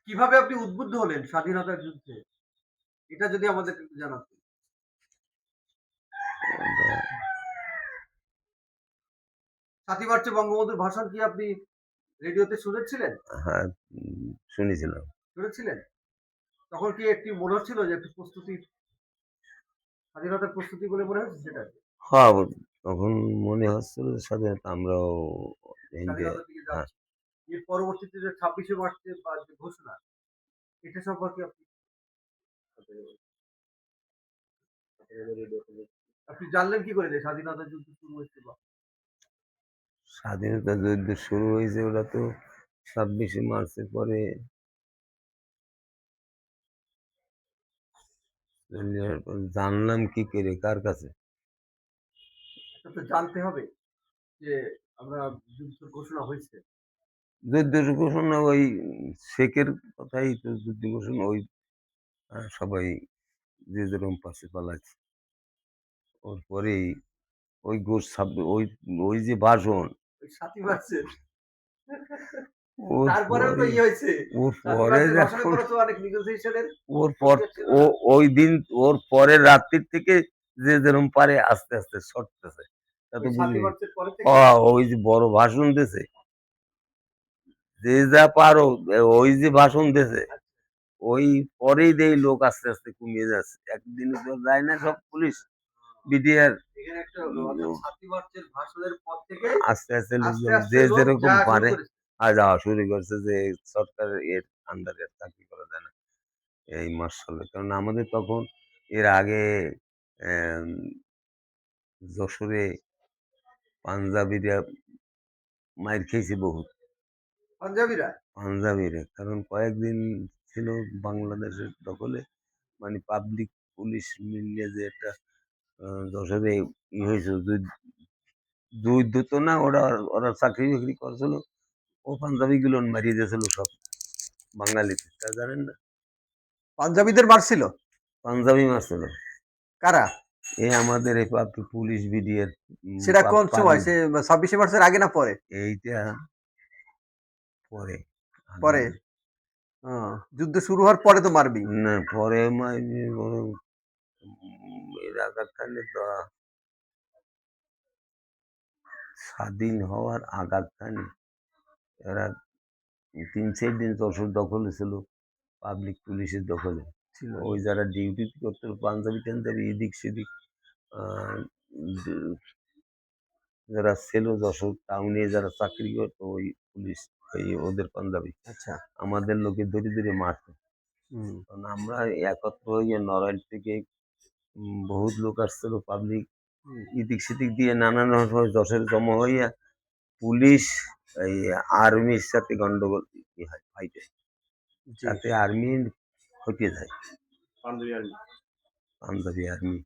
কিভাবে আপনি উদ্বুদ্ধ হলেন স্বাধীনতার যুদ্ধে? এটা যদি আমাদেরকে একটু জানাতেন। ওটা ৭ই মার্চে বঙ্গবন্ধুর ভাষণ কি আপনি রেডিওতে শুনেছিলেন? হ্যাঁ, শুনেছিলাম। শুনেছিলেন? তখন কি একটি মনে হচ্ছিল যে একটু প্রস্তুতি স্বাধীনতার প্রস্তুতি বলে মনে হয়েছে সেটা? হ্যাঁ, তখন মনে হচ্ছিল যে স্বাধীনতা আমরাও ইন্ডিয়া। স্বাধীনতার দিকে হ্যাঁ, যাচ্ছি। এর পরবর্তীতে যে ২৬শে মার্চের যে ঘোষণা, এটা সম্পর্কে আপনি জানলেন কি করে যে স্বাধীনতা যুদ্ধ শুরু হয়েছে বা স্বাধীনতা যুদ্ধ শুরু হয়েছে ওটা তো ২৬শে মার্চের পরে জানলাম কি করে কার কাছে? এটা তো জানতে হবে যে আমরা যুদ্ধের ঘোষণা হয়েছে। যুদ্ধের ঘোষণা ওই শেখের কথাই তো যুদ্ধ ঘোষণা ওই সবাই যে যেরকম পাশে পালাচ্ছে। ওর পরেই ওই ওই ওই যে ভাষণ, ওই ৭ই মার্চের ওর তারপরেও তো পরে হয়েছে। ওর ৭ই পরে মার্চের ভাষণের যখন পরে তো অনেক negotiation এর ওর পর প্রক্রিয়া ছিল ও না? ওই দিন ওর পরের রাত্রির থেকে যে যেরকম পারে আস্তে আস্তে সরতেছে। তা তো ওই ৭ই বুঝি মার্চের পরে থেকে? ওই যে বড় ভাষণ দিছে, যে যা পারো ওই যে ভাষণ দিছে, আচ্ছা, ওই পরেই দেই লোক আস্তে আস্তে কমিয়ে যাচ্ছে। একদিনে তো যায় না সব পুলিশ বিডিআর এখানে একটা হলো অর্থাৎ ৭ই মার্চের ভাষণের পর থেকে আস্তে আস্তে আস্তে, লোকজন আস্তে যে লোক যেরকম যাওয়া শুরু পারে করেছে। যাওয়া শুরু করছে যে সরকারের এর আন্ডারে চাকরি করা যায় না। এই মার্শালের কারণ আমাদের তখন এর আগে এম যশোরে পাঞ্জাবিরা মাইর খেয়েছে বহুত। পাঞ্জাবিরা? পাঞ্জাবিরা কারণ কয়েকদিন ছিল বাংলাদেশের দখলে মানে পাবলিক পুলিশ মিলিয়ে যে একটা যশোরে হয়েছিল যুদ্ধ তো না ওরা ওরা চাকরি বাকরি করছিল ও পাঞ্জাবি গুলো মারিয়ে দিয়েছিল সব বাঙালিতে তা জানেন না পাঞ্জাবিদের মারছিল? পাঞ্জাবি মারছিল কারা? এই আমাদের এই পুলিশ বিডিআর সেটা কোন সময়? সে ২৬শে মার্চের আগে না পরে? এইটা পরে আগে পরে? ও যুদ্ধ শুরু হওয়ার পরে তো মারবেই। না পরে মাইনে বরং এর আঘাতখানে তো স্বাধীন হওয়ার আঘাতখানে এরা ৩-৪ দিন যশোর দখলে ছিল পাবলিক পুলিশের দখলে। ছিল। ওই যারা ডিউটি করতো পাঞ্জাবি-টাঞ্জাবি এদিক সেদিক আ দে যারা ছিল যশোর টাউনে যারা চাকরি করতো ওই পুলিশ ওই ওদের পাঞ্জাবি। আচ্ছা। আমাদের লোকে ধরে, ধরে মারত। হুম। কারণ আমরা একত্র হয়ে নড়াইল থেকে বহুত লোক আসছিল পাবলিক হুম। এদিক সেদিক দিয়ে নানান রকম যশোরে জমা হইয়া পুলিশ এই আর্মির সাথে গন্ডগোল হয় ফাইটে। জি। তাতে আর্মি হটে যায়। পাঞ্জাবি আর্মি। পাঞ্জাবি আর্মি।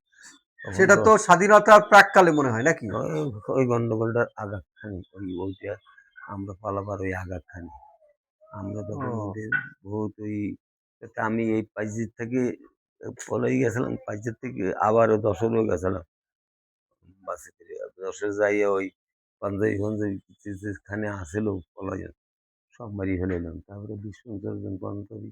তখন সেটা তো তো স্বাধীনতার প্রাক্কালে মনে হয় নাকি? ওই ওই গন্ডগোলটার আঘাতখানি ওইটা আমরা পালাবার ওই আঘাতখানি। আমরা তখন ও ওদের বহুত ওই যাতে আমি এই পাইজির থেকে পলাই গেছিলাম। পাইজির থেকে আবারও যশোরেও গেছিলাম বাসে করে। যশোরে যাইয়া ওই পাঞ্জাবি-ফাঞ্জাবি যেখানে আছিল পলাইয়া সব মারিয়ে ফেলাইলাম। তারপরে ২০-৫০ জন পাঞ্জাবি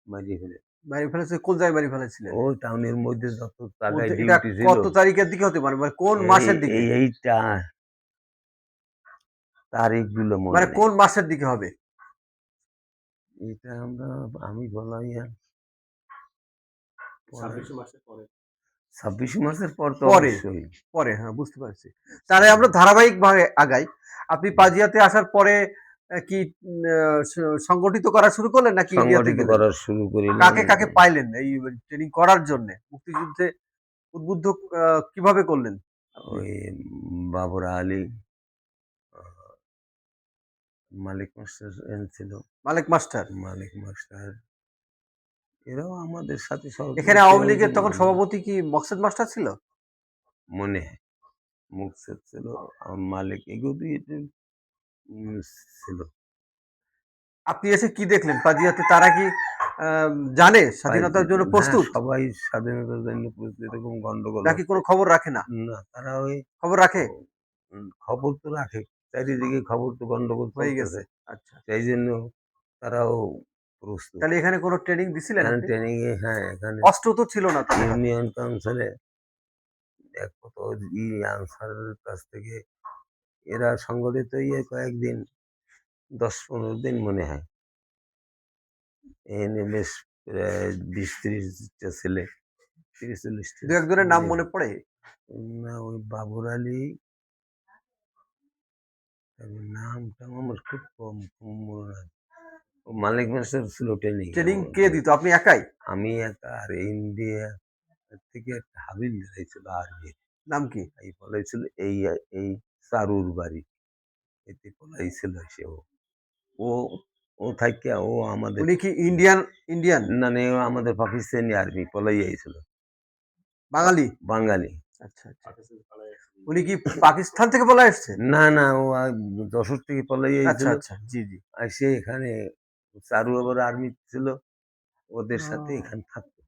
মারিয়ে ফেলে মেরে ফেলেছে কোন জায়গায় মেরে ফেলেছিলেন? ওই টাউনের মধ্যে যত জায়গায় মধ্যে এটা ডিউটি ছিল কত তারিখের দিকে হতে পারে? মানে কোন এই মাসের দিকে? এইটা তারিখগুলো মনে মানে নেই। কোন মাসের দিকে হবে? এটা আমি বলাই আর পরে ২৬শে মার্চের পরে। ২৬ মাসের পর তো পরে, অবশ্যই। পরে হ্যাঁ বুঝতে পারছি। তাহলে আমরা ধারাবাহিকভাবে আগাই। আপনি পাজিয়াতে আসার পরে কি আ স সংগঠিত করা শুরু করলেন নাকি ইন্ডিয়াতে সংগঠিত গেলেন? করা শুরু করিলাম কাকে, কাকে পাইলেন এই ট্রেনিং করার জন্যে? মুক্তিযুদ্ধে উদ্বুদ্ধ আ কিভাবে করলেন আপনি? ওই বাবর আলী, আ মালিক মাস্টার ছিল। মালেক মাস্টার। মালিক মাস্টার এরাও আমাদের সাথে এখানে সহযোগিতা আওয়ামী লীগের করেছিল তখন সভাপতি কি মকসেদ মাস্টার ছিল? মনে হয়। মুকসেদ ছিল, মালিক এগুলো উম ছিল। আপনি এসে কি দেখলেন পাজিয়াতে? তারা কি আ জানে স্বাধীনতার পাইজিতে জন্য হ্যাঁ, প্রস্তুত? সবাই স্বাধীনতার জন্য প্রস্তুত এরকম গন্ডগোল নাকি হচ্ছে। কোনো খবর রাখে না? না, তারা ওই খবর রাখে? ও খবর তো রাখে। চারিদিকে খবর তো গন্ডগোল হয়ে চলতেছে। গেছে। আচ্ছা। সেইজন্য তারাও প্রস্তুত। তাহলে এখানে কোনো ট্রেনিং দিছিলেন এখানে আপনি? ট্রেনিং এ, হ্যাঁ, এখানে অস্ত্র তো ছিল না তাদের হাতে। ইউনিয়ন কাউন্সিলে এক কত আনসারের কাছ থেকে এরা সংগঠিত হয়ে কয়েকদিন 10-15 দিন মনে হয়। এখানে বেশ প্রায় 20-30 টা ছেলে, 30-40 টা দু একজনের নাম ছেলে। মনে পড়ে? না, ওই বাবর আলী, তবে নামটা আমার খুব কম মনে হয়। ও মালিক মাস্টার ছিল ট্রেনিং এ। ট্রেনিং কে দিত? আপনি একাই? আমি একা, আর ইন্ডিয়া থেকে একটা হাবিলদার ছিল আর্মির। নাম কি? এই বলেছিল এই চারুর বাড়ি এতে পলাইছিল সে। ও ও থাইকা ও আমাদের, উনি কি ইন্ডিয়ান? ইন্ডিয়ান? না না, ও আমাদের পাকিস্তানি আর্মি পলাই আইছিল। বাঙালি? বাঙালি। আচ্ছা, আচ্ছা। উনি কি পাকিস্তান থেকে পলায় এসছে? না না, ও যশোর থেকে পলাই আচ্ছা, আইছিল। আচ্ছা। জি, জি। আর সে এখানে চারু আবার আর্মি ছিল, ওদের সাথে ও এখানে থাকতো।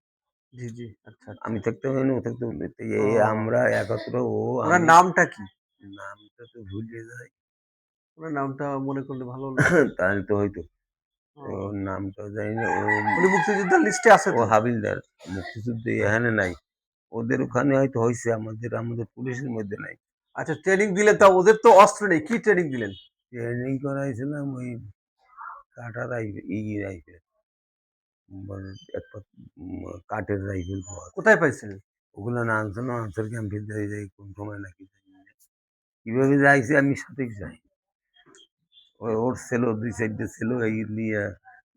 জি, জি। আচ্ছা, আচ্ছা। আমি থাকতে হয় না, ও থাকতে হয় না। তো এই ও আমরা একত্র, ও উনার আমি, নামটা কি? নামটা তো ভুলে যাই। উনার নামটা মনে করলে ভালো হলো। তাহলে তো হয়তো ওর ও নামটা জানি না। উনি মুক্তিযোদ্ধার লিস্টে আছে ও তো? হাবিলদার, মুক্তিযুদ্ধে এখানে নাই। ওদের ওখানে হয়তো হয়েছে, আমাদের আমাদের পুলিশের মধ্যে নাই। আচ্ছা, ট্রেনিং দিলেন তা ওদের তো অস্ত্র নেই। কি ট্রেনিং দিলেন? ট্রেনিং করাইছিলাম ওই কাটা রাইফেল, রাইফেল, একটা কাঠের রাইফেল পাওয়া যায়। কোথায় পাইছিলেন? ওগুলো না আনছে না, আনসার ক্যাম্পে যাই কোন সময় নাকি জানি না। কিভাবে যাইছে আমি সঠিক জানি না। ওর ছিল 2-4 ছিল, এই নিয়ে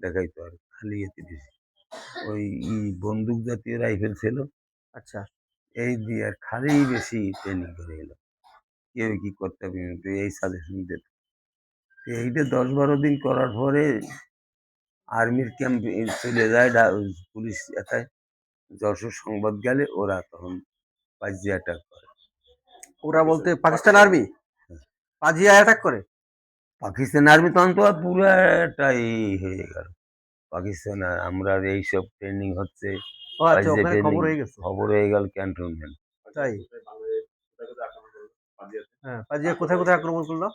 দেখাইতো আর খালি এতে দিছি। ওই বন্দুক জাতীয় রাইফেল ছিল, আচ্ছা। এই দিয়ে আর খালি বেশি ট্রেনিং করে এলো। কেউ কি করতে হবে তো এই সাজেশন দিত। তো এইটা 10-12 দিন করার পরে আর্মির ক্যাম্পে চলে যায়, পুলিশ একাই যশোর সংবাদ গেলে ওরা তখন পাইজি অ্যাটাক করে। ওরা বলতে পাকিস্তান আর্মি? হ্যাঁ, পাজিয়া অ্যাটাক করে? পাকিস্তান আর্মি তখন তো আর পুরাটাই হয়ে গেল। পাকিস্তান আর আমরা এইসব ট্রেনিং হচ্ছে, ও আচ্ছা, পাইজে ওখানে ট্রেনিং খবর হয়ে গেছে। খবর হয়ে গেল ক্যান্টনমেন্ট। তাই? হ্যাঁ, পাজিয়া কোথায়, কোথায় আক্রমণ করলো?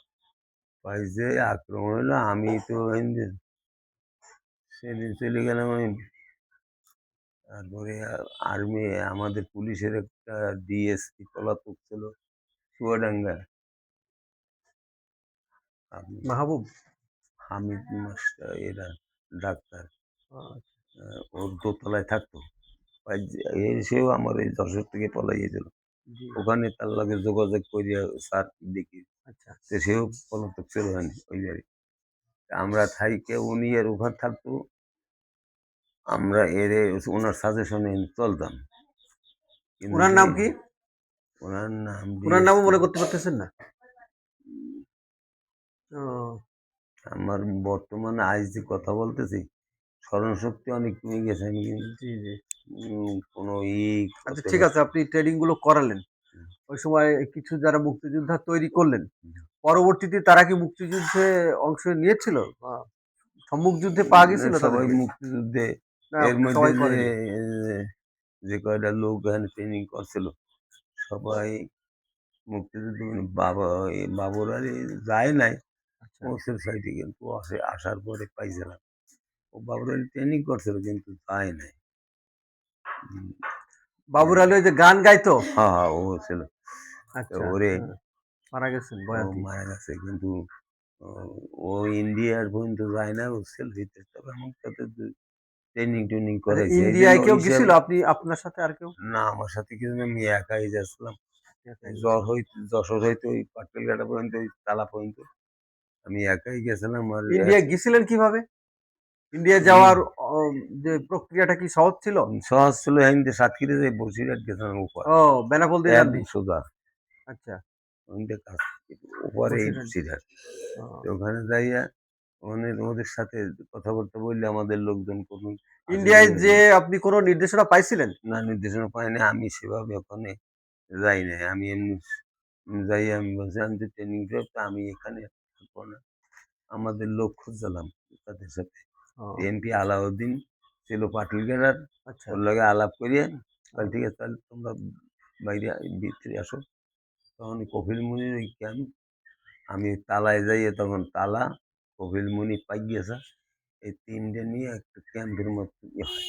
পাইজে আক্রমণ হলো, আমি তো সেদিন চলে গেলাম আমি। তারপরে আর্মি, আমাদের পুলিশের একটা ডিএসপি পলাতক ছিল চুয়াডাঙ্গা, আপনি মাহবুব? হামিদ মাস্টার, এরা ডাক্তার, আচ্ছা, ওর দোতলায় থাকতো। সেও আমার এই যশোর থেকে পলাইয়েছিল। জি। ওখানে তার লগে যোগাযোগ করিয়া স্যার দেখি, আচ্ছা। তো সেও পলাতক ছিল ওই বাড়ি। আমরা থাইকে উনি এর ওখানে থাকতো, আমরা ওনার সাজেশনে চলতাম। কিন্তু উনার যে নাম কি? ওনার নাম উনার নামও ডিএসপি। মনে করতে পারতেছেন না? ও আমার বর্তমানে আজ যে কথা বলতেছি, স্মরণশক্তি অনেক কমে গেছে। আমি জি, জি। কোনো আচ্ছা, করতে ঠিক আছে। পারছি না। আপনি ট্রেনিং গুলো করালেন। হুম, ওই সময় কিছু যারা মুক্তিযোদ্ধা তৈরি করলেন। হুম। পরবর্তীতে তারা কি মুক্তিযুদ্ধে অংশ নিয়েছিল? বা সম্মুখ যুদ্ধে পাওয়া গেছিল সবাই তাদেরকে? মুক্তিযুদ্ধে, না, এর মধ্যে সবাই যে করেনি? যে কয়টা লোক এখানে ট্রেনিং করছিল সবাই মুক্তিযুদ্ধ, মানে বাবা, বাবর আলী যায় নাই আচ্ছা। ওসের সাইডে, কিন্তু আসার পরে পাইছিলাম ও বাবর আলী ট্রেনিং করছিল কিন্তু যায় নাই। উম, বাবুর এর- আলী ওই যে গান গাইতো? হ্যাঁ হ্যাঁ, ও ছিল। তো আচ্ছা, ওরে, হ্যাঁ। মারা গেছেন ও বয়াতি। মারা গেছে কিন্তু ও ও ইন্ডিয়ার পর্যন্ত যায় না, ও সেলফিতে, তবে আমার সাথে ট্রেনিং ট্রেনিং আচ্ছা, করাইছে এই জন্য ইন্ডিয়ায় কেউ হিসাবে। গেছিল? আপনি আপনার সাথে আর কেউ? না, আমার সাথে কিন্তু আমি একাই যাচ্ছিলাম। একাই জ্বর গেছিলেন? হইতে, যশোর হইতে ওই পাটকেলঘাটা পর্যন্ত, ওই তালা পর্যন্ত আমি একাই গেছিলাম। আর ইন্ডিয়া গেছিলেন কিভাবে? ইন্ডিয়া যাওয়ার যে প্রক্রিয়াটা কি সহজ ছিল? সহজ ছিল, হিন্দে সাতক্ষীরা যে বসিরহাট গেছিলাম উপর, ও বেনাপোল দিয়ে এক যাননি? সোজা আচ্ছা, ওইটা কাজ, উপরে এই বসিরহাট দিয়ে। বসিরহাট। ও তো ওখানে যাইয়া ওদের সাথে কথাবার্তা বললে আমাদের লোকজন কোনো ইন্ডিয়ায় যে আপনি কোনো নির্দেশনা পাইছিলেন? না নির্দেশনা পাইনি, আমি সেভাবে ওখানে যাই নাই। আমি এমনি যাই, আমি বলছি আমি তো ট্রেনিং প্রাপ্ত, আমি এখানে থাকবো না। আমাদের লোক খুঁজছিলাম তাদের সাথে। ও এমপি আলাউদ্দিন ছিল পাটুলগেরার, আচ্ছা। ওর লগে আলাপ করিয়ে ও তাহলে ঠিক আছে, তাহলে তোমরা বাইরে ভিতরে আসো। তখন কপিল মুনির ওই ক্যাম্প, আমি তালায় যাইয়ে তখন তালা কপিল মুনি পাই গেছে। এই ৩ টে নিয়ে একটা ক্যাম্পের মতো হয়।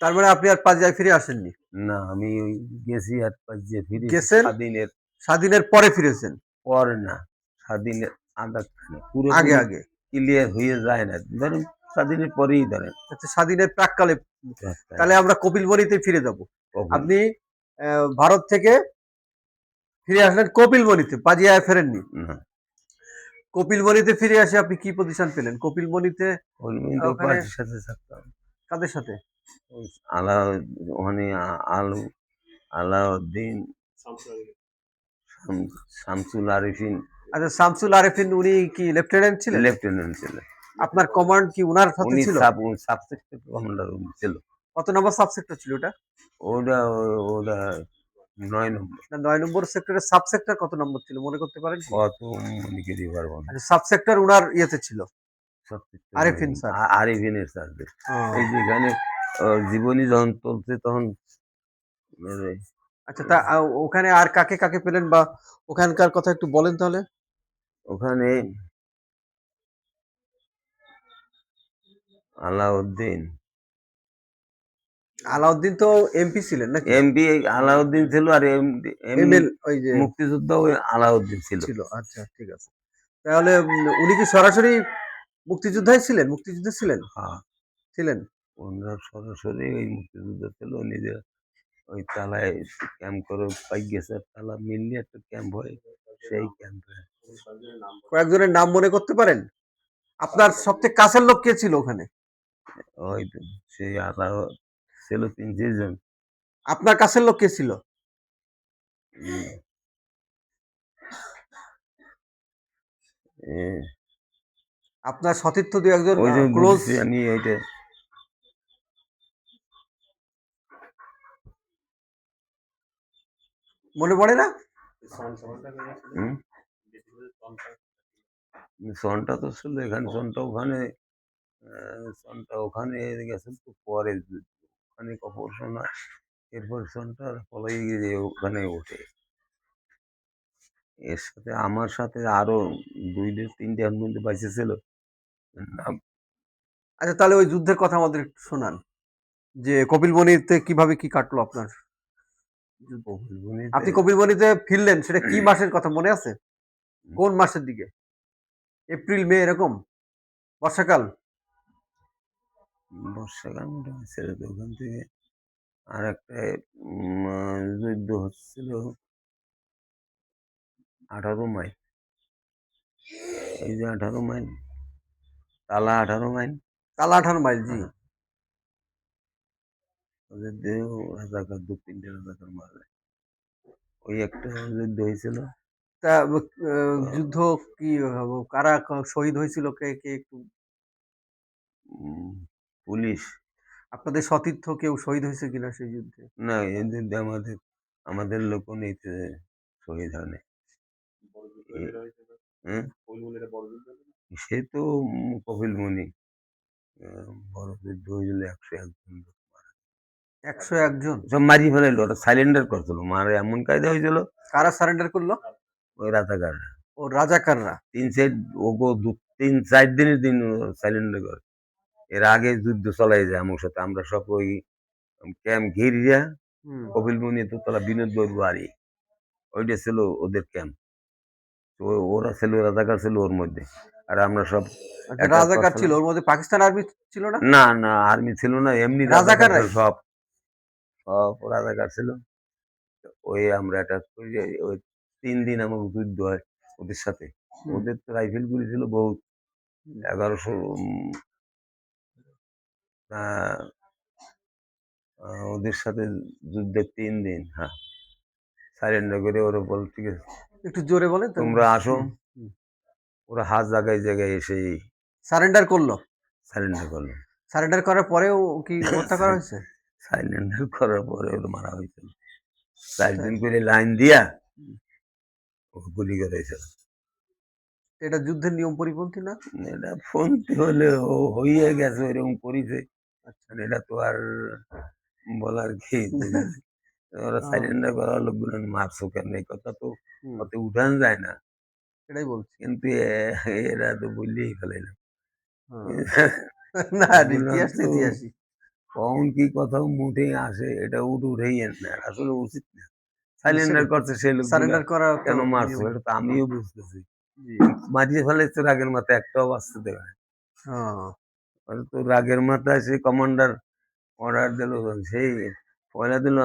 তার মানে আপনি আর পাজিয়ায় ফিরে আসেননি? না আমি ওই গেছি আর পাইয়ে ফিরেছি গেছেন, স্বাধীনের স্বাধীনের পরে ফিরেছেন? পরে না, স্বাধীনের আগাখানে আগে, পুরোপুরি আগে। ক্লিয়ার হয়ে যায় না। ধরেন স্বাধীনের পরেই ধরেন আচ্ছা, স্বাধীনের প্রাক্কালে। প্রাক্কালে তাহলে আমরা কপিলবনিতে ফিরে যাব। কখন আপনি ভারত থেকে ফিরে আসলেন কপিলবনিতে, পাজিয়ায় ফেরেননি। না কপিলবনিতে ফিরে আসে আপনি কি প্রতিষ্ঠান পেলেন? কপিলবনিতে আমি তো ওখানে পার্টির সাথে থাকতাম। কাদের সাথে? ওই আলা ওখানে আলু আলাউদ্দিন, শামসুল আরেফিন আচ্ছা, শামসুল আরেফিন উনি কি লেফটেন্যান্ট ছিলেন? লেফটেন্যান্ট ছিলেন। আপনার কমান্ড কি উনার সাথে উনি ছিল? সাব সেক্টর কমান্ডার ছিল। কত নম্বর সাবসেক্টর ছিল ওটা? ওটা ওটা ৯ নম্বর। না, ৯ নম্বর সেক্টরের সাবসেক্টর কত নম্বর ছিল মনে করতে পারেন কি? কত মনে করতে পারবো না। আচ্ছা, সাবসেক্টর উনার ইয়েতে ছিল, সাব সেক্টর আরেফিন স্যার। আরিফিনের সার্ভিস। ও, এই যে এখানে জীবনী যখন চলছে তখন ওই আচ্ছা, তা ওখানে আর কাকে কাকে পেলেন বা ওখানকার কথা একটু বলেন তাহলে। ওখানে আলাউদ্দিন আলাউদ্দিন তো এমপি ছিলেন নাকি? এমপি আলাউদ্দিন ছিল আর এমনি এমএল ওই যে মুক্তিযোদ্ধা ওই আলাউদ্দিন ছিল। ছিল। আচ্ছা, ঠিক আছে। তাহলে উনি কি সরাসরি মুক্তিযোদ্ধাই ছিলেন? মুক্তিযুদ্ধে ছিলেন? হ্যাঁ, ছিলেন। ওনারা সরাসরি ওই মুক্তিযুদ্ধ ছিল। নিজের ওই তালায় ক্যাম্প করে পাই গেছে, তালা মিলিয়ে একটা ক্যাম্প হয়, সেই ক্যাম্পে কয়েকজনের নাম মনে করতে পারেন? আপনার সবচেয়ে কাছের লোক কে ছিল ওখানে? ওই তো সেই আলাও ছিল ৩-৪ জন। আপনার কাছের লোক কে ছিল? উম, এ, আপনার সতীর্থ দু একজন ওই যে ক্লোজ বলছি আমি ওইটা মনে পড়ে না? হুম, সনটা তো ছিল এখানে, সনটা ওখানে, সনটা ওখানে গেছে তো পরে ওখানে অপারেশন হয়, এরপর সনটা পলাই গিয়ে ওখানে ওঠে। এর সাথে আমার সাথে আরো ২-৩টে এর মধ্যে বাইচে ছিল। নাম আচ্ছা, তাহলে ওই যুদ্ধের কথা আমাদের একটু শোনান, যে কপিলবনিতে কিভাবে কি কাটলো আপনার যুদ্ধ? কবিরবনিতে আপনি কপিলবনিতে ফিরলেন সেটা কি মাসের কথা মনে আছে? কোন মাসের দিকে? এপ্রিল, মে এরকম? বর্ষাকাল? বর্ষাকাল মোটামুটি ছেড়ে তো ওখান থেকে আর একটা যুদ্ধ হচ্ছিল ১৮ মাইল। এই যে ১৮ মাইল, টালা ১৮ মাইল। টালা ১৮ মাইল, জি। হ্যাঁ, ওদের দেহ রাজাকার ২-৩টে রাজাকার মারা যায়। ওই একটা যুদ্ধ হয়েছিল। তা আহ, যুদ্ধ কি কারা শহীদ হয়েছিল, কে কে একটু? উম, পুলিশ আপনাদের সতীর্থ কেউ শহীদ হয়েছে কিনা সেই যুদ্ধে? না, এই যুদ্ধে আমাদের আমাদের লোকও নিতে শহীদ হয় নাই। হুম? সে তো কপিলমুনি বড় যুদ্ধ হয়েছিল ১০১ জন লোক। ১০১ জন? সব মারি ফেলাইলো, ওরা সাইলেন্ডার করছিল, মারে এমন কায়দা হয়েছিল কারা সারেন্ডার করলো? ওই রাজাকাররা। ও, রাজাকাররা। ৩ ওগো ৩-৪ দিনের দিন সাইলেন্ডার করে। এর আগে যুদ্ধ চলাই যায় আমার সাথে, আমরা সব ওই ক্যাম্প ঘিরিয়া হুম। কপিলমুনি দোতলা বিনোদ বাবুর বাড়ি, ওইটা ছিল ওদের ক্যাম্প। তো ওরা ছিল রাজাকার ছিল ওর মধ্যে, আর আমরা সব আচ্ছা, অ্যাটাক রাজাকার ছিল করছিলাম। ওর মধ্যে, পাকিস্তান আর্মি ছিল না? না না আর্মি ছিল না, এমনি রাজাকার ছিল রাজাকাররাই? সব, সব রাজাকার ছিল। ওই আমরা অ্যাটাক করি, ওই ৩ দিন আমাকে যুদ্ধ হয় ওদের সাথে। হুম। ওদের তো রাইফেল গুলি ছিল বহুত, ১১০০। ওদের সাথে যুদ্ধের ৩ দিন, হ্যাঁ, সারেন্ডার করে ওরা বল ঠিক আছে একটু জোরে বলেন তো। তোমরা আসো। হুম, হুম। ওরা হাত জায়গায় জায়গায় এসে সারেন্ডার করলো? সারেন্ডার করলো। সারেন্ডার করার পরেও কি হত্যা করা হয়েছে? সারেন্ডার করার পরে ওরা মারা হয়েছিল। তাই? ৪ দিন করে লাইন দিয়া হুম। ওকে গুলি করেছিল। এটা যুদ্ধের নিয়ম পরিপন্থী না? এটা ফোনতে হলে ও হইয়া গেছে এরকম করেছে। আচ্ছা। আর এটা তো আর বলার কি যে ওরা ও, সারেন্ডার করার লোকগুলো মারছো কেন, এই কথা তো হুম, অত উঠান যায় না। এটাই বলছি। কিন্তু এরা তো বললেই ফেলাইলাম। হ্যাঁ। না, এগুলা ইতিহাস তো তো ইতিহাসই। কখন কি কোথাও মুঠে আসে এটা উঠেই না, আসলে উচিত না। সাইলেন্ডার সেটাই। করছে সেই লোকগুলা, সারেন্ডার করা তো কেন মারছে নিয়ম। এটা তো আমিও বুঝতেছি। জি। মারিয়ে ফেলেছে রাগের মাথায়, একটাও বাঁচতে দেবে না। ও, ওরা তো রাগের মাথায় সেই কমান্ডার অর্ডার দিল, সেই পয়লা দিল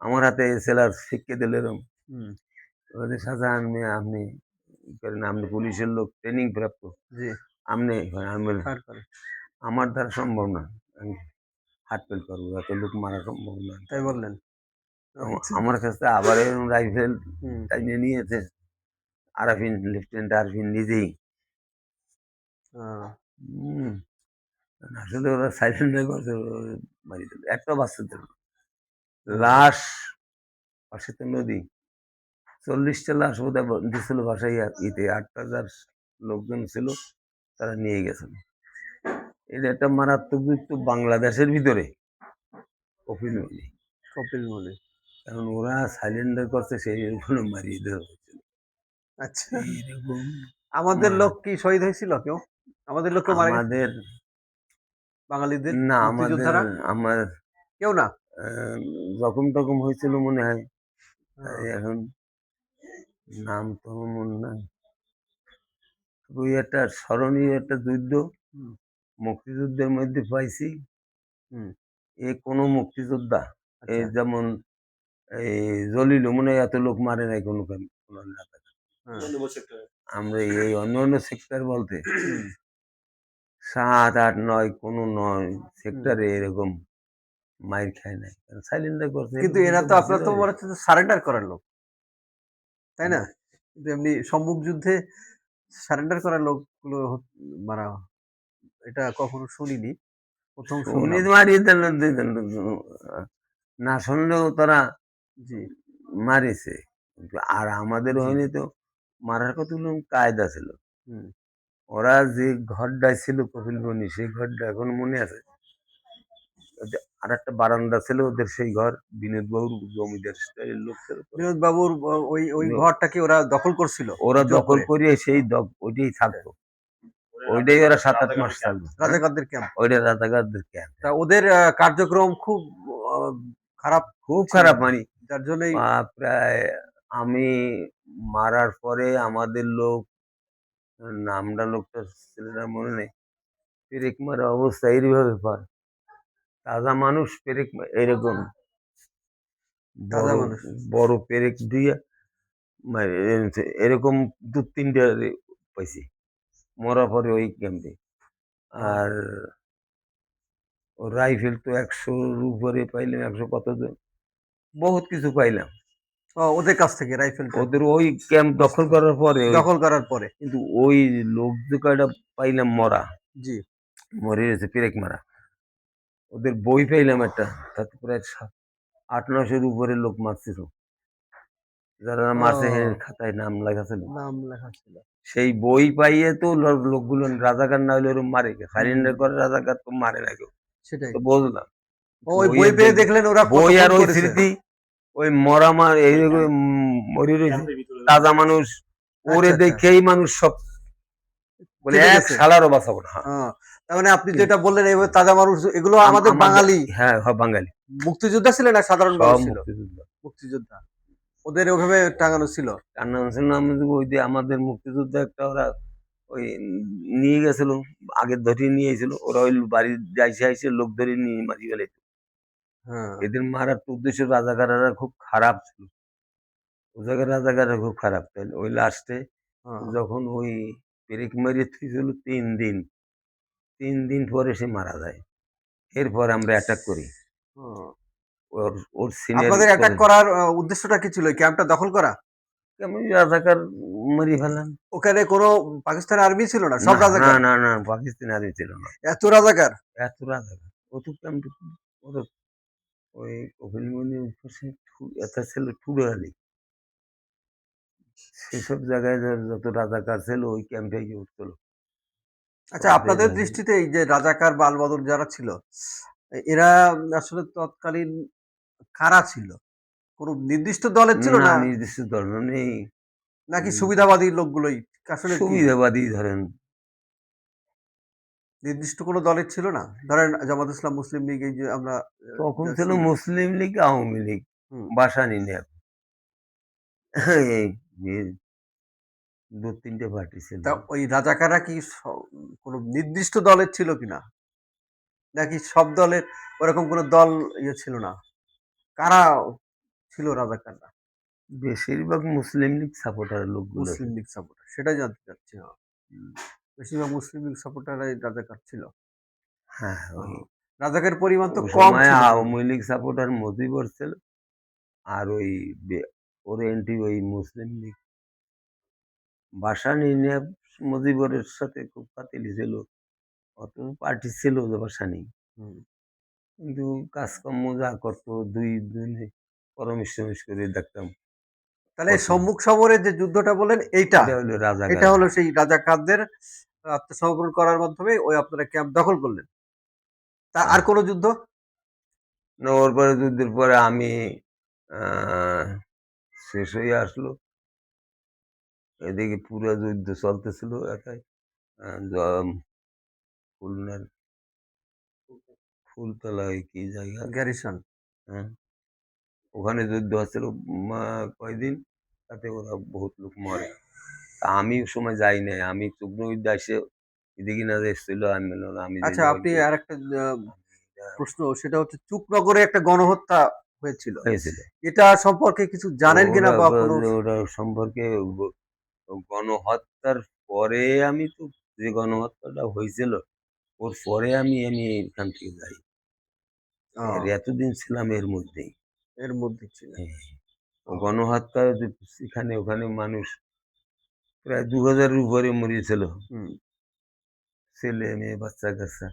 আমার হাতে সেলার শিখিয়ে দিল এরম। হুম, বলছে, শাহজাহান মিয়া আপনি ই করেন, আপনি পুলিশের লোক, ট্রেনিং প্রাপ্ত, জি, আপনি করেন। আমি বললাম, ফায়ার করে। আমার দ্বারা সম্ভব না, আমি হাত ফেল করবো, এত লোক মারা সম্ভব না, আমি তাই পারবো না। বললেন? আচ্ছা। আমার কাছে আবার এরকম রাইফেল হুম, টাইনে নিয়েছে আরাফিন, লেফটেন্যান্ট আরফিন নিজেই। আ হুম, আসলে ওরা সাইলেন্ডার করছে, মারি দিল, একটাও বাঁচতে দিল না। হ্যাঁ, লাশ পাশে তো নদী, 40টা লাশ বোধহয় দিছিল বাসায়, ইতে 8,000 লোকজন ছিল, তারা নিয়ে গেছেন। এটা একটা মারাত্মক মৃত্যু বাংলাদেশের ভিতরে, কপিলমুনি। কপিল মুনি। কারণ ওরা সাইলেন্ডার করছে সেই জন্য মারিয়ে দেওয়া হয়েছিল। আচ্ছা। এইরকম আমাদের মারা, লোক কি শহীদ হয়েছিল কেউ? আমাদের লোক কেউ মারা গেছে? আমাদের বাঙালিদের না, আমাদের মুক্তিযোদ্ধারা? আমার কেউ না? আহ, রকম টকম হয়েছিল মনে হয়। ও, এখন নাম তো আমার মনে নাই। ওই একটা স্মরণীয় একটা যুদ্ধ হুম, মুক্তিযুদ্ধের মধ্যে পাইছি, হুম, এ কোনো মুক্তিযোদ্ধা এই আচ্ছা, যেমন এই জলিল মনে হয় এত লোক মারে নাই কোনো কোনো নেতা। হ্যাঁ, আমরা এই অন্য অন্য সেক্টর বলতে হুম, 7, 8, 9 কোনো নয় হুম। সেক্টরে এরকম মাইর খায় নাই, সাইলেন্ডার করছে এই কিন্তু এরা পর্যন্ত তো বাঁচে আপনার তো যাবে। মনে হচ্ছে সারেন্ডার করার লোক, তাই না? হুম। কিন্তু এমনি সম্মুখ যুদ্ধে সারেন্ডার করার লোকগুলো মারা, এটা কখনো শুনিনি। ১ম উনি শুনলাম। মারিয়ে দিল, না শুনলেও তারা জি, মারিছে। কিন্তু আর আমাদের জি, হয়নি তো, মারার কতগুলো কায়দা ছিল। হুম। ওরা যে ঘরটায় ছিল কপিলবনি, সেই ঘরটা এখন মনে আছে। আর একটা বারান্দা ছিল ওদের, সেই ঘর বিনোদ বাবুর জমিদার স্টাইলের লোক ছিল তো। বিনোদ বাবুর ওই উনি- ঘরটাকে ওরা দখল করছিল ওরা জোর দখল করে। করিয়ে সেই ওইটাই থাকতো, ওইটাই ওরা 7-8 মাস থাকতো। হ্যাঁ, রাজাকারদের ক্যাম্প। ওইটা রাজাকারদের ক্যাম্প। তা ওদের কার্যক্রম খুব আ খারাপ খুব ছিল। খারাপ মানে যার জন্যই প্রায় আমি মারার পরে আমাদের লোক, নামটা লোকটার ছেলেটার মনে নেই, পেরেক মারা অবস্থা এইভাবে পায়। তাজা মানুষ পেরেক এরকম তাজা বড় মানুষ। বড় পেরেক দিয়ে মাইরে এরকম 2-3টা পাইছি মরার পরে ওই ক্যাম্পে। ও, আর রাইফেল তো 100-র উপরে পাইলাম, 100 কত বহুত কিছু পাইলাম ও ওদের কাছ থেকে রাইফেলটা ওদের ওই ক্যাম্প দখল বুঝতে করার পরে। ওই দখল করার পরে। কিন্তু ওই লোক যে কয়টা পাইলাম মরা, জি। মরে গেছে পেরেক মারা, ওদের বই পাইলাম একটা, তাতে প্রায় 800-900-র উপরে লোক মারছিল, যারা মারছে ও, খাতায় নাম লেখা ছিল। নাম লেখা ছিল। সেই বই পাইয়ে তো লোকগুলো রাজাকার না হলে ওরকম মারে, হুম, সারেন্ডার করে রাজাকার তো মারে না কেউ, সেটাই। তো বুঝলাম। ওই বই বইয়ের পেয়ে দেখলেন ওরা কত বই খুন আর ওই করেছে। স্মৃতি, ওই মরা মার এই মরি রয়েছে তাজা মানুষ, ওরে আচ্ছা, আচ্ছা। দেখেই মানুষ সব বলে চেপে এক গেছে। সালারও বাঁচাবো না। হ্যাঁ, ও, তার মানে আপনি যেটা বললেন এইভাবে তাজা মানুষ এগুলো আমাদের আমাদের, বাঙালি হ্যাঁ হ্যাঁ, বাঙালি মুক্তিযোদ্ধা ছিলেন না সাধারণ মানুষ সব ছিল? মুক্তিযোদ্ধা। মুক্তিযোদ্ধা। ওদের ওভাবে টাঙানো ছিল। তার নাম ছিল আমাদের ওই যে আমাদের মুক্তিযুদ্ধ একটা, ওরা ওই নিয়ে গেছিল, আগের ধরে নিয়ে এসেছিল, ওরা ওই বাড়ির যাইছে আইসে লোক ধরে নিয়ে মারি ফেলে। হ্যাঁ, এদের মারার তো উদ্দেশ্য, রাজাকাররা খুব খারাপ ছিল, ও জায়গায় রাজাকাররা খুব খারাপ। তাই ওই লাস্টে হ্যাঁ। যখন ওই পেরেক মারিয়ে থুইছিল 3 দিন, 3 দিন পরে সে মারা যায়। এরপর আমরা অ্যাটাক করি, ও। ওর ওর সিনিয়র আপনাদের অ্যাটাক করে করার উদ্দেশ্যটা কি ছিল? ওই ক্যাম্পটা দখল করা? আমি রাজাকার মারি ফেললাম। ওখানে কোনো পাকিস্তানি আর্মি ছিল না, সব না না রাজাকার। না না, পাকিস্তানি আর্মি ছিল না, এত রাজাকার? এত রাজাকার। ও তো ক্যাম্প, ওর ওই কপিলমুনির পাশে একটা ছিল টুডে আলী, সেসব জায়গায় যত রাজাকার ছিল ওই ক্যাম্পে গিয়ে উঠছিল। আচ্ছা, আপনাদের দৃষ্টিতে এই যে রাজাকার বা আলবদর যারা ছিল, এরা আসলে তৎকালীন কারা ছিল? কোন নির্দিষ্ট দলের ছিল না না নির্দিষ্ট দল নেই, নাকি সুবিধাবাদী লোকগুলোই? আসলে কি? সুবিধাবাদী ধরেন। নির্দিষ্ট কোনো দলের ছিল না? ধরেন জামাত ইসলাম, মুসলিম লীগ, এই যে আমরা তখন ছিল দেখছি। মুসলিম লীগ, আওয়ামী লীগ, হুম। ভাসানী নেপ এই এই ২-৩ টে পার্টি ছিল। তা ওই রাজাকাররা কি কোনো নির্দিষ্ট দলের ছিল কিনা? নাকি সব দলের ওরকম কোনো দল ছিল না? কারা ছিল রাজাকাররা? বেশিরভাগ মুসলিম লীগ সাপোর্টার লোকগুলো মুসলিম ছিল। লীগ সাপোর্টার। সেটাই জানতে চাচ্ছি। হুম, বেশিরভাগ মুসলিম লীগ সাপোর্টাররাই রাজাকার ছিল। হ্যাঁ, ও, ওই রাজাকারের পরিমাণ তো ওই কম সময় ছিল মনে আওয়ামী হয়। লীগ সাপোর্টার মজিবর ছিল। আর ওই ওর এন্টি ওই মুসলিম লীগ ভাসানী নেপ মুজিবরের সাথে খুব পাতিলি ছিল। অত পার্টি ছিল যে ভাসানী। হুম। কিন্তু কাজকর্ম যা করতো ২ দিনে পরমেশ-টরমেশ করে দেখতাম তাহলে কত। সম্মুখ সমরের যে যুদ্ধটা বললেন এইটা, এটা হইলো এটা রাজাকাররা। হলো সেই রাজাকারদের আত্মসমর্পণ করার মাধ্যমে ওই আপনারা ক্যাম্প দখল করলেন। তা আর হ্যাঁ। কোন যুদ্ধ? নগর পরে যুদ্ধের পরে আমি আ শেষ হয়ে আসলো। এদিকে পুরা যুদ্ধ চলতেছিল একাই। আ জ খুলনার ফুলতলায় কি জায়গা? গ্যারিসন। হ্যাঁ, ওখানে যুদ্ধ হচ্ছিল কয়দিন, তাতে ওরা বহুত লোক মরে। তা আমি ওই সময় যাই নাই। আমি চুকনউদ্দা এসে এদিকে না এসছিল, আমি বললাম, "না, আমি আচ্ছা, যাইতে আপনি পারবো।" আরেকটা আমি এটা প্রশ্ন, সেটা হচ্ছে চুকনগরে একটা গণহত্যা হয়েছিল। হয়েছিল। এটা সম্পর্কে কিছু জানেন কিনা ওরা বা কোনো? ওরা সম্পর্কে গণহত্যার পরে আমি তো, যে গণহত্যাটা হয়েছিল ওর পরে আমি এখান থেকে যাই। ও, এতদিন ছিলাম এর মধ্যেই। এর মধ্যে ছিলেন। হ্যাঁ, ও ও, গণহত্যা যে এখানে ওখানে মানুষ প্রায় ২,০০০-এর উপরে মরিয়েছিল। হুম। ছেলে, মেয়ে, বাচ্চা-কাচ্চা।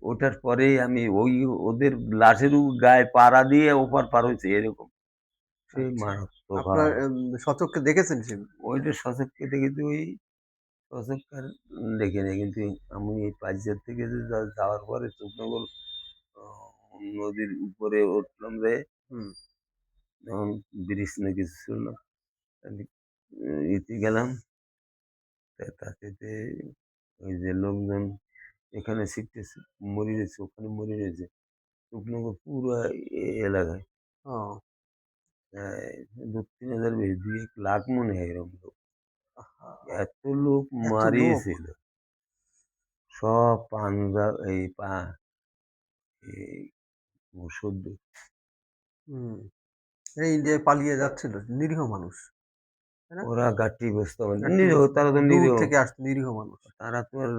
ওটার পরেই আমি ওই ওদের লাশের গায়ে পাড়া দিয়ে ওপার পার হইছি এরকম। সেই আচ্ছা। মারাত্মক আপনার স্বচক্ষে দেখেছেন সে? ওইটা স্বচক্ষে দেখেছি, ওই স্বচক্ষে আর দেখিনি। কিন্তু আমি এই পাইচার থেকে যে যাওয়ার পরে চোখনগর আ নদীর উপরে উঠলাম যে, হুম। যখন ব্রিজ না কিছু ছিল না, খালি ইতে গেলাম। তাতেতে ওই যে লোকজন এখানে ছিটতেছে, মরে গেছে, ওখানে মরে গেছে। শুকনগর পুরা এলাকায় ও, প্রায় ২-৩ হাজার বেশি, ২-১ লাখ মনে হয় এরকম লোক। আহা! এত লোক এত লোক! মারিয়েছিল। সব পাঞ্জাব এই এই মুসদ্দ হুম। এই ইন্ডিয়ায় পালিয়ে যাচ্ছিল নিরীহ মানুষ, তাই না? ওরা গাট্টি বসতো মানে গাট্টি নিরীহ, তারা তো দূর নিরীহ। থেকে আসতো নিরীহ মানুষ। তারা তো আর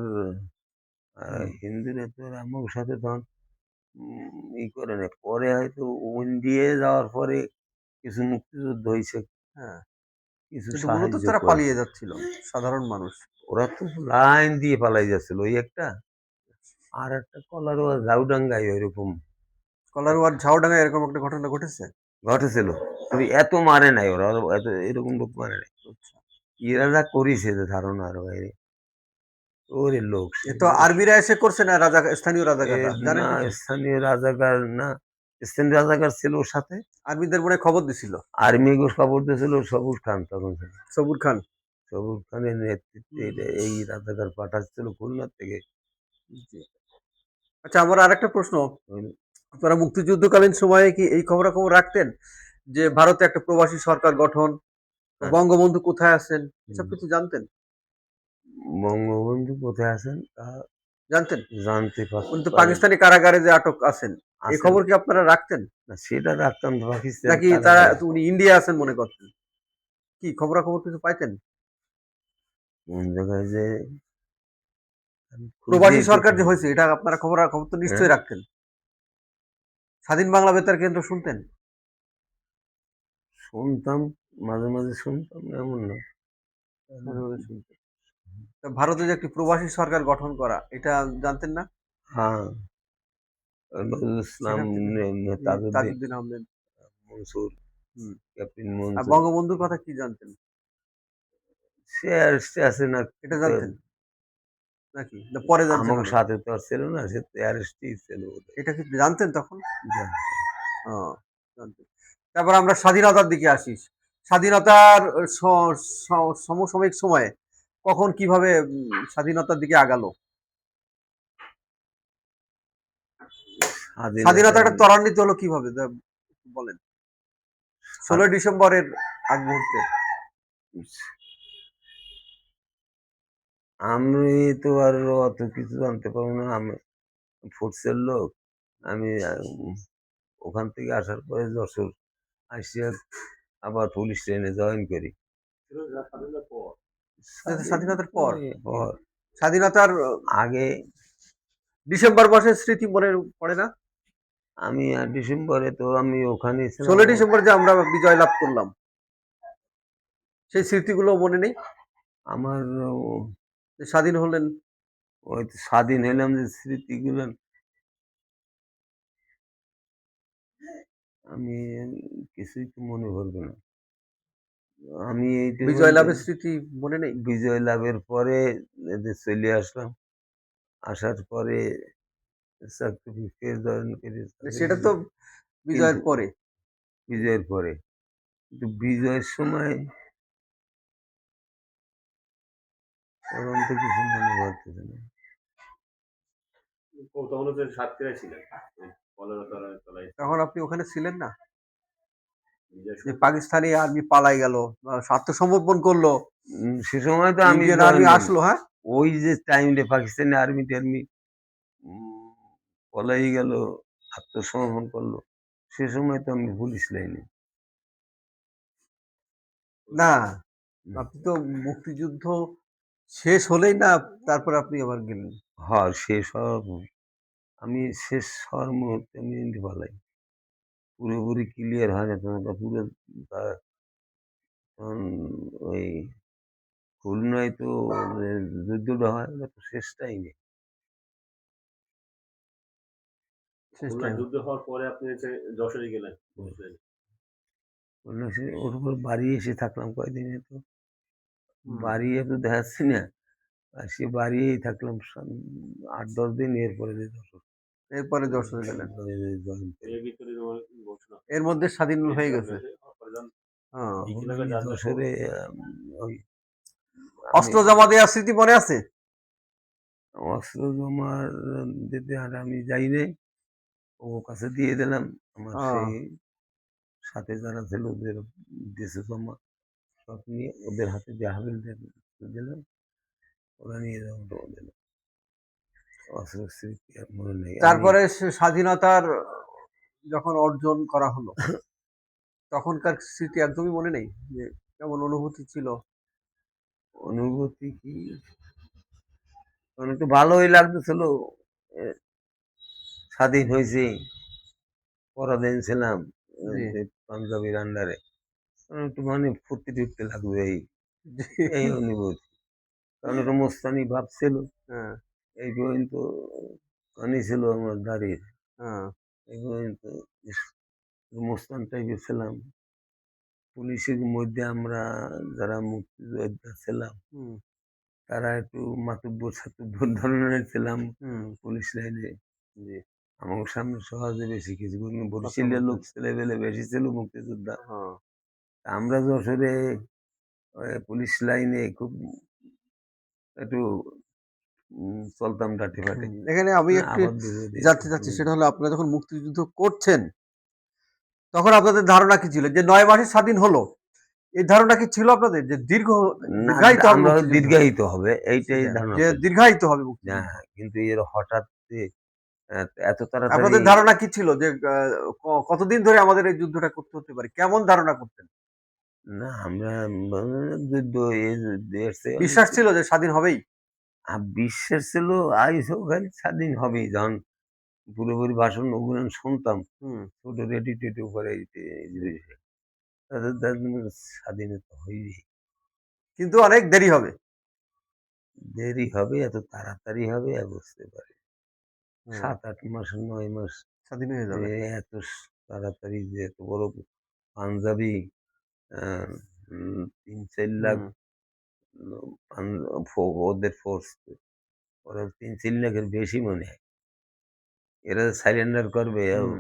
হুম। হিন্দুরা তো আর আমার সাথে তখন ই করে নাই। পরে হয়তো ইন্ডিয়ায় যাওয়ার পরে কিছু মুক্তিযুদ্ধ হইছে, হ্যাঁ। কিছু কিন্তু মূলত সাহায্য তারা করছে। পালিয়ে যাচ্ছিল, সাধারণ মানুষ। ওরা তো লাইন দিয়ে পালাই যাচ্ছিল। ওই একটা, আরেকটা কলারোয়া ঝাউডাঙ্গায় ওইরকম কলারওয়ার ঝাউডাঙ্গায় এরকম একটা ঘটনা ঘটেছে? ঘটেছিল। তবে এত মারে নাই ওরা, এত এরকম লোক মারে নাই। আচ্ছা। এরা যা করিছে যে ধারণার বাইরে। ওরে লোক এ তো সেগুলো আর্মিরা এসে করছে না স্থানীয় এ রাজাকাররা, জানেন না, কিছু? স্থানীয় রাজাকার না, স্থানীয় রাজাকার ছিল ওর সাথে। আর্মিদের মনে হয় খবর দিছিল। আর্মিকে খবর দিয়েছিল সবুজ খান তখন ছিল। সবুর খান। সবুজ খানের নেতৃত্বে হুম, এই রাজাকার পাঠাচ্ছিল খুলনা থেকে। জি। আচ্ছা, আমার আরেকটা প্রশ্ন। ওই আপনারা মুক্তিযুদ্ধকালীন সময়ে কি এই খবরাখবর রাখতেন? যে ভারতে একটা প্রবাসী সরকার গঠন, বা হ্যাঁ, বঙ্গবন্ধু কোথায় আছেন? এসব হুম। কিছু জানতেন? বঙ্গবন্ধু কোথায় আছেন তা জানতেন? জানতে উনি তো পারি। পাকিস্তানি কারাগারে যে আটক আছেন, এই আছেন। খবর কি আপনারা রাখতেন? না, সেটা রাখতাম তো পাকিস্তান নাকি কারাগারে। উনি ইন্ডিয়া আছেন মনে করতেন? কি খবরাখবর কিছু পাইতেন? কোন জায়গায় যে আমি খুঁজে প্রবাসী সরকার পেতাম যে না। হয়েছে, এটা আপনারা খবরাখবর তো হ্যাঁ? নিশ্চয়ই রাখতেন। স্বাধীন বাংলা বেতার কেন্দ্র শুনতেন? শুনতাম, মাঝে, মাঝে শুনতাম না এমন না। মাঝে, মাঝে শুনতেন। তা ভারতে যে একটি প্রবাসী সরকার গঠন করা, এটা জানতেন না? হ্যাঁ, নজরুল ইসলাম, সেখান থেকে তাজউদ্দিন তাজউদ্দিন আহমেদ। মনসুর, হুম। ক্যাপ্টেন আর মনসুর। বঙ্গবন্ধুর কথা কি জানতেন? সে অ্যারেস্টে আছে না এটা তে জানতেন নাকি? না পরে জানছেন আমাকে অনেক? সাথে তো আর ছিল না। সে তো অ্যারেস্টেই ছিল বোধহয়। এটা কি জানতেন তখন? জানি। ও, জানতেন। তারপর আমরা স্বাধীনতার দিকে আসি। স্বাধীনতার স স সমসাময়িক সময়ে কখন কিভাবে স্বাধীনতার দিকে আগালো? স্বাধীনতাটা ত্বরান্বিত হলো কিভাবে একটু বলেন? ১৬ই ডিসেম্বরের আগ মুহূর্তে। আমি তো আর অত কিছু জানতে পারবো না। আমি ফোর্সের লোক। আমি ওখান থেকে আসার পরে যশোর আইসা আবার পুলিশ ট্রেনে জয়েন করি। স্বাধীনতার পর। পর স্বাধীনতার আগে ডিসেম্বর মাসের স্মৃতি মনে পড়ে না? আমি ডিসেম্বরে তো আমি ওখানেই ছিলাম। ১৬ই ডিসেম্বর যে আমরা বিজয় লাভ করলাম, সেই স্মৃতিগুলো মনে নেই? আমার যে স্বাধীন হলেন? ওই তো স্বাধীন হলাম যে স্মৃতিগুলো আমি কিছুই তো মনে পড়বে না। আমি এইটা বিজয় বলতে লাভের স্মৃতি মনে নেই? বিজয় লাভের পরে এদের চলে আসলাম। আসার পরে চাকরি জয়েন করি। সেটা তো কিন্তু বিজয়ের পরে। বিজয়ের পরে। কিন্তু বিজয়ের সময় তখন তো কিছু মনে পড়তেছে না। তখন আপনি ওখানে ছিলেন না? যে পাকিস্তানি আর্মি পালাই গেল, আত্মসমর্পণ করলো, সে সময় তো আমি ইন্ডিয়ান জয়েন আর্মি করি। আসলো, হ্যাঁ? ওই যে টাইমটা পাকিস্তানি আর্মি-টার্মি উম পলাই গেল, আত্মসমর্পণ করলো। সে সময় তো আমি পুলিশ লাইনে। না, হুম। আপনি তো মুক্তিযুদ্ধ শেষ হলেই না তারপরে আপনি আবার গেলেন। হ্যাঁ, শেষ হওয়ার আমি শেষ হওয়ার মুহূর্তে আমি ইন্দি পালাই। পুরোপুরি ক্লিয়ার হয় না তখন পুরো তা তখন ওই খুলনায় তো যুদ্ধটা হয় ওটা তো শেষ টাইমে। শেষ টাইম। খুলনা ওর উপর বাড়ি এসে থাকলাম কয়দিনে তো। হুম। বাড়ি তো দেখাচ্ছি না। আর সে বাড়িয়েই থাকলাম ৮-১০ দিন এরপরে যে যশোর এরপরে যশোরে গেলেন। জয়েন করি। এর মধ্যে স্বাধীন হয়ে গেছে। হ্যাঁ। যশোরে ওই আমি অস্ত্র জমা দেওয়ার স্মৃতি মনে আছে? অস্ত্র জমার দিতে আর আমি যাই নাই। ও কাছে দিয়ে দিলাম। আমার আহ, সেই সাথে যারা ছিল ওদের দিয়েছে জমা। সব নিয়ে ওদের হাতে দিয়ে হাবিলদার দিলাম। ওরা নিয়ে জমা দিল। অস্ত্রের স্মৃতি আর মনে নেই। আমি তারপরে স্বাধীনতার যখন অর্জন করা হলো, তখনকার স্মৃতি একদমই মনে নেই? যে কেমন অনুভূতি ছিল? অনুভূতি কি তখন একটু ভালোই লাগতেছিল। এ স্বাধীন হইছি। পরাধীন ছিলাম জি। যে পাঞ্জাবির আন্ডারে। একটু মানে ফুর্তি-টুর্তি লাগবে এই জি। অনুভূতি। কারণ একটা মস্তানি ভাব ছিল। হ্যাঁ, এই পর্যন্ত কানই ছিল আমার দাড়ির। হ্যাঁ। এই পর্যন্ত ইস মস্তান টাইপের ছিলাম। পুলিশের মধ্যে আমরা যারা মুক্তিযোদ্ধা ছিলাম, হুম, তারা একটু মাতব্বর-সাতব্বর ধরনের ছিলাম হুম। পুলিশ লাইনে। জি। আমার সামনে সহজে বেশি কিছু করিনি। কথা বরিশালের বলতেন। লোক ছেলেপেলে বেশি ছিল মুক্তিযোদ্ধা। হ্যাঁ। আমরা যশোরে পুলিশ লাইনে খুব একটু চলতাম ডাটে-ফাটে। এখানে আমি একটু আবার বিরোধী জানতে চাচ্ছি, সেটা হলো আপনারা যখন মুক্তিযুদ্ধ করছেন, তখন আপনাদের ধারণা কি ছিল? যে ৯ মাসে স্বাধীন হলো, এই ধারণা কি ছিল আপনাদের? যে না দীর্ঘায়িত হবে আমরা মুক্তিযুদ্ধ? দীর্ঘায়িত হবে এইটাই হ্যাঁ, ধারণা যে ছিল। দীর্ঘায়িত হবে মুক্তিযুদ্ধ। হ্যাঁ, কিন্তু এর হঠাৎ এ এত তাড়াতাড়ি আপনাদের ধারণা কি ছিল যে কতদিন ধরে আমাদের এই যুদ্ধটা করতে হতে পারে? কেমন ধারণা করতেন? না আমরা যুদ্ধ এই যুদ্ধের চেয়ে অনেক বিশ্বাস ছিল যে স্বাধীন হবেই? বিশ্বাস ছিল আইসো খালি স্বাধীন হবেই। যখন পুরোপুরি ভাষণ ওগুলো শুনতাম হুম। ছোট রেডিও-টেডিও করে তাদের স্বাধীনতা হইবেই। কিন্তু অনেক দেরি হবে। দেরি হবে এত তাড়াতাড়ি হবে বুঝতে পারি। হ্যাঁ, ৭-৮ মাস ৯ মাস স্বাধীন হয়ে যাবে। এত তাড়াতাড়ি যে এত বড় পাঞ্জাবি আ ৩-৪ লাখ হুম, পান ওদের ফোর্স ওরা ৩-৪ লাখের বেশি মনে হয়। এরা সারেন্ডার করবে হুম।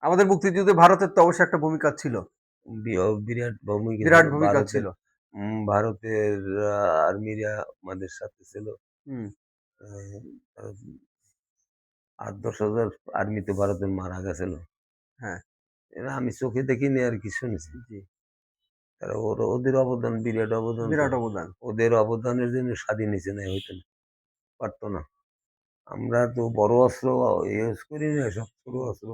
আমাদের মুক্তিযুদ্ধে ভারতের তো অবশ্যই একটা ভূমিকা ছিল। বিরাট ভূমিকা ছিল। বিরাট ভূমিকা ছিল। ভারতের আর্মিরা আমাদের সাথে ছিল। হুম। আ 8-10,000 আর্মিতে ভারতের মারা গেছিল। হ্যাঁ, এরা আমি চোখে দেখিনি আর কি শুনেছি। জি। তারা ওদের অবদান বিরাট অবদান তো। বিরাট অবদান। ওদের অবদানের জন্য স্বাধীন হইছে না হইতো না, পারত না। আমরা তো বড় অস্ত্র ইউজ করি না, সব ছোট অস্ত্র।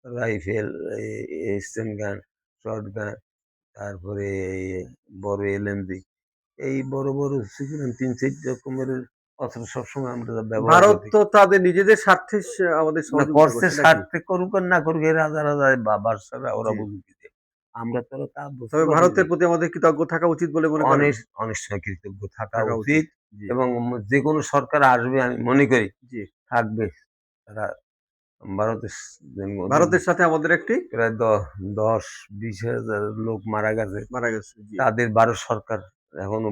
রাইফেল, স্টেন গান, শর্ট গান, তারপরে এই বড় এলএমজি। এই বড়, বড় সিকিউরিটি ৩-৪ রকমের অস্ত্র সবসময় আমরা ব্যবহার ভারত করি। তো তাদের নিজেদের স্বার্থে আমাদের না সহযোগিতা করছে করছে নাকি? স্বার্থে করুক আর না করুক এর হাজার, হাজার বাদশারা ওরা জি। বুঝুক কি যে। আমরা তো তা বুঝতে তবে পারতেছি। ভারতের প্রতি আমাদের কৃতজ্ঞ থাকা উচিত বলে মনে করেন? অনেক, অনেক সময় কৃতজ্ঞ থাকা থাকা উচিত। উচিত জি, এবং যেকোনো সরকার আসবে আমি মনে করি জি। থাকবে। তারা ভারতের ওদের ভারতের সাথে আমাদের একটি প্রায় 10-20 হাজার লোক মারা গেছে। মারা গেছে। জি। তাদের ভারত সরকার এখনো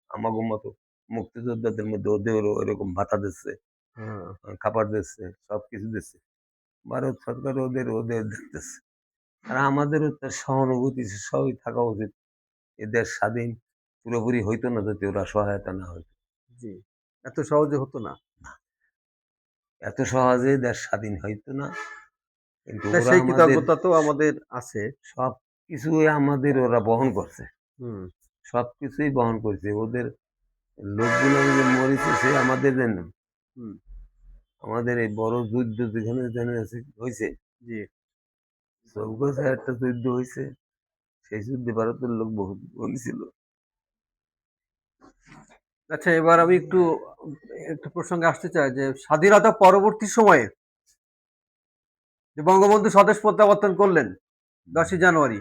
আমাগো মতো মুক্তিযোদ্ধাদের মধ্যে ওদেরও ওইরকম ভাতা দিচ্ছে, হ্যাঁ, খাবার দিচ্ছে, সবকিছু দিচ্ছে। ভারত সরকার ওদের ওদের দেখতেছে। আর আমাদেরও তার সহানুভূতি সবই থাকা উচিত। এ দেশ স্বাধীন পুরোপুরি হইতো না যদি ওরা সহায়তা না হইতো। জি। এত সহজে হতো না। এত সহজে দেশ স্বাধীন হইতো না। কিন্তু না ওরা সেই আমাদের কৃতজ্ঞতা তো আমাদের আছে। সবকিছুই আমাদের ওরা বহন করছে। হুম, সবকিছুই বহন করছে। ওদের লোকগুলো যে মরেছে সে আমাদের জন্য। হুম। আমাদের এই বড় যুদ্ধ যেখানে যেখানে হইছে, জি। চৌগাছায় একটা যুদ্ধ হইছে। সেই যুদ্ধে ভারতের লোক বহুত বন্দী ছিল। আচ্ছা এবার আমি একটু প্রসঙ্গে আসতে চাই যে স্বাধীনতা পরবর্তী সময়ে যে বঙ্গবন্ধু স্বদেশ প্রত্যাবর্তন করলেন 10ই জানুয়ারি